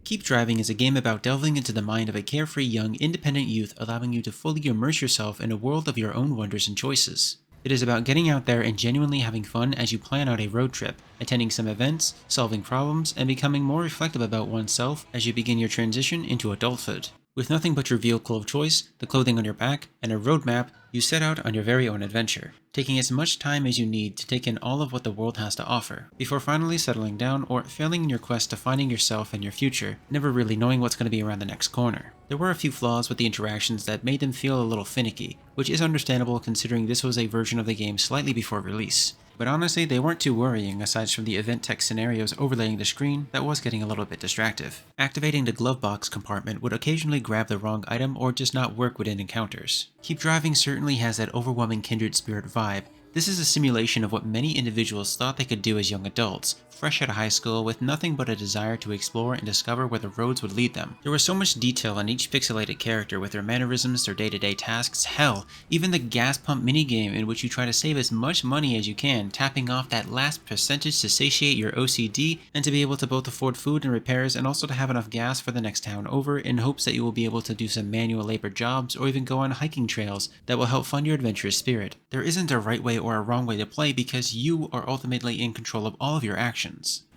Keep Driving is a game about delving into the mind of a carefree young independent youth, allowing you to fully immerse yourself in a world of your own wonders and choices. It is about getting out there and genuinely having fun as you plan out a road trip, attending some events, solving problems, and becoming more reflective about oneself as you begin your transition into adulthood. With nothing but your vehicle of choice, the clothing on your back, and a roadmap, you set out on your very own adventure, taking as much time as you need to take in all of what the world has to offer, before finally settling down or failing in your quest to finding yourself and your future, never really knowing what's going to be around the next corner. There were a few flaws with the interactions that made them feel a little finicky, which is understandable considering this was a version of the game slightly before release. But honestly, they weren't too worrying aside from the event text scenarios overlaying the screen that was getting a little bit distractive. Activating the glove box compartment would occasionally grab the wrong item or just not work within encounters. Keep Driving certainly has that overwhelming kindred spirit vibe. This is a simulation of what many individuals thought they could do as young adults, fresh out of high school with nothing but a desire to explore and discover where the roads would lead them. There was so much detail on each pixelated character with their mannerisms, their day-to-day tasks, hell, even the gas pump minigame in which you try to save as much money as you can, tapping off that last percentage to satiate your OCD and to be able to both afford food and repairs and also to have enough gas for the next town over in hopes that you will be able to do some manual labor jobs or even go on hiking trails that will help fund your adventurous spirit. There isn't a right way or a wrong way to play because you are ultimately in control of all of your actions.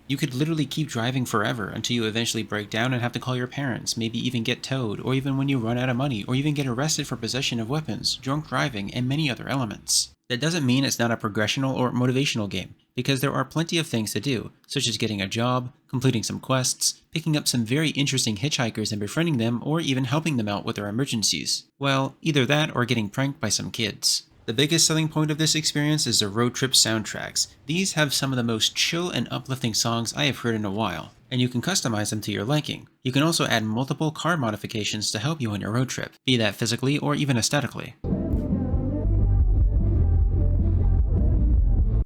You could literally keep driving forever until you eventually break down and have to call your parents, maybe even get towed, or even when you run out of money, or even get arrested for possession of weapons, drunk driving, and many other elements. That doesn't mean it's not a progressional or motivational game, because there are plenty of things to do, such as getting a job, completing some quests, picking up some very interesting hitchhikers and befriending them, or even helping them out with their emergencies. Well, either that or getting pranked by some kids. The biggest selling point of this experience is the road trip soundtracks. These have some of the most chill and uplifting songs I have heard in a while, and you can customize them to your liking. You can also add multiple car modifications to help you on your road trip, be that physically or even aesthetically.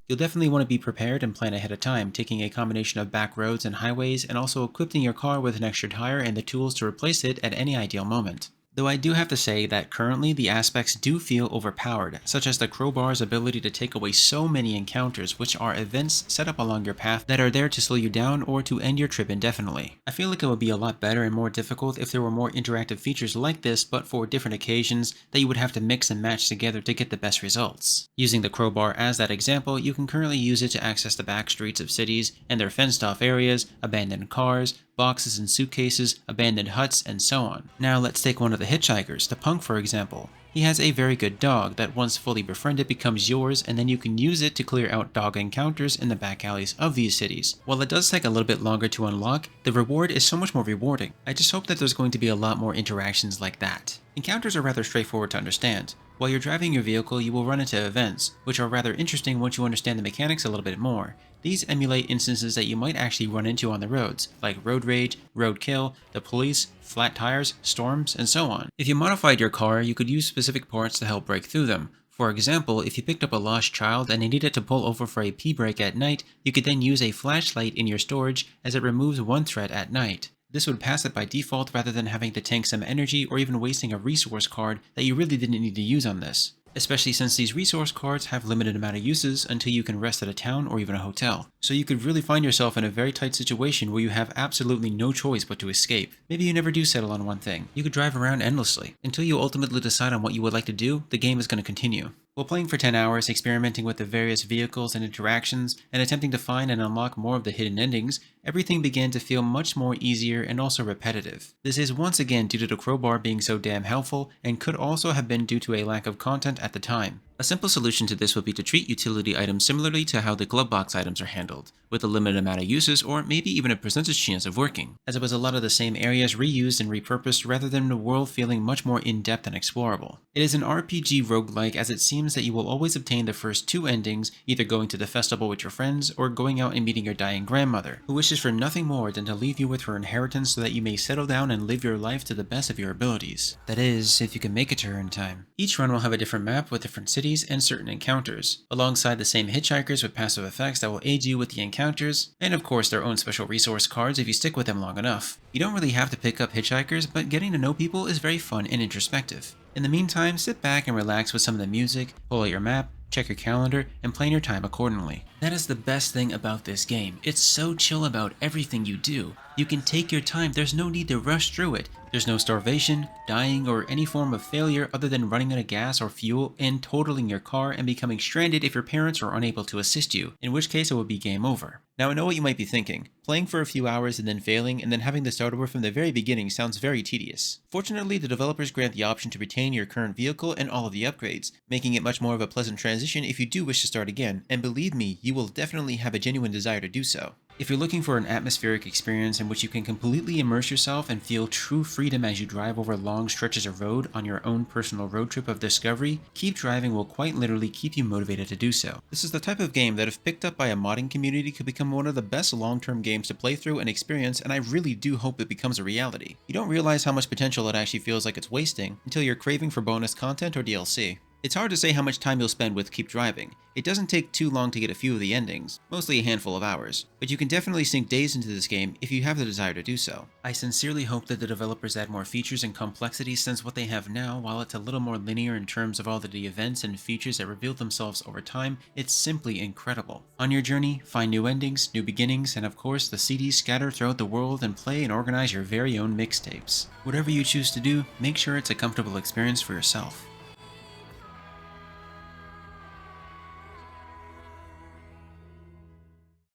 You'll definitely want to be prepared and plan ahead of time, taking a combination of back roads and highways and also equipping your car with an extra tire and the tools to replace it at any ideal moment. Though I do have to say that currently the aspects do feel overpowered, such as the crowbar's ability to take away so many encounters, which are events set up along your path that are there to slow you down or to end your trip indefinitely. I feel like it would be a lot better and more difficult if there were more interactive features like this, but for different occasions that you would have to mix and match together to get the best results. Using the crowbar as that example, you can currently use it to access the back streets of cities and their fenced-off areas, abandoned cars, boxes and suitcases, abandoned huts, and so on. Now let's take one of the hitchhikers, the punk for example. He has a very good dog that once fully befriended becomes yours, and then you can use it to clear out dog encounters in the back alleys of these cities. While it does take a little bit longer to unlock, the reward is so much more rewarding. I just hope that there's going to be a lot more interactions like that. Encounters are rather straightforward to understand. While you're driving your vehicle, you will run into events, which are rather interesting once you understand the mechanics a little bit more. These emulate instances that you might actually run into on the roads, like road rage, roadkill, the police, flat tires, storms, and so on. If you modified your car, you could use specific parts to help break through them. For example, if you picked up a lost child and they needed to pull over for a pee break at night, you could then use a flashlight in your storage as it removes one threat at night. This would pass it by default rather than having to tank some energy or even wasting a resource card that you really didn't need to use on this. Especially since these resource cards have limited amount of uses until you can rest at a town or even a hotel. So you could really find yourself in a very tight situation where you have absolutely no choice but to escape. Maybe you never do settle on one thing. You could drive around endlessly. Until you ultimately decide on what you would like to do, the game is going to continue. While playing for 10 hours, experimenting with the various vehicles and interactions, and attempting to find and unlock more of the hidden endings, everything began to feel much more easier and also repetitive. This is once again due to the crowbar being so damn helpful, and could also have been due to a lack of content at the time. A simple solution to this would be to treat utility items similarly to how the glove box items are handled, with a limited amount of uses or maybe even a percentage chance of working, as it was a lot of the same areas reused and repurposed rather than the world feeling much more in-depth and explorable. It is an RPG roguelike as it seems that you will always obtain the first two endings, either going to the festival with your friends or going out and meeting your dying grandmother, who wishes for nothing more than to leave you with her inheritance so that you may settle down and live your life to the best of your abilities. That is, if you can make it to her in time. Each run will have a different map with different cities and certain encounters, alongside the same hitchhikers with passive effects that will aid you with the encounters, and of course their own special resource cards if you stick with them long enough. You don't really have to pick up hitchhikers, but getting to know people is very fun and introspective. In the meantime, sit back and relax with some of the music, pull out your map, check your calendar, and plan your time accordingly. That is the best thing about this game. It's so chill about everything you do. You can take your time, there's no need to rush through it. There's no starvation, dying, or any form of failure other than running out of gas or fuel and totaling your car and becoming stranded if your parents are unable to assist you, in which case it would be game over. Now I know what you might be thinking. Playing for a few hours and then failing and then having to start over from the very beginning sounds very tedious. Fortunately, the developers grant the option to retain your current vehicle and all of the upgrades, making it much more of a pleasant transition if you do wish to start again, and believe me, you will definitely have a genuine desire to do so. If you're looking for an atmospheric experience in which you can completely immerse yourself and feel true freedom as you drive over long stretches of road on your own personal road trip of discovery, Keep Driving will quite literally keep you motivated to do so. This is the type of game that if picked up by a modding community could become one of the best long-term games to play through and experience, and I really do hope it becomes a reality. You don't realize how much potential it actually feels like it's wasting until you're craving for bonus content or DLC. It's hard to say how much time you'll spend with Keep Driving. It doesn't take too long to get a few of the endings, mostly a handful of hours, but you can definitely sink days into this game if you have the desire to do so. I sincerely hope that the developers add more features and complexity, since what they have now, while it's a little more linear in terms of all the events and features that reveal themselves over time, it's simply incredible. On your journey, find new endings, new beginnings, and of course the CDs scattered throughout the world, and play and organize your very own mixtapes. Whatever you choose to do, make sure it's a comfortable experience for yourself.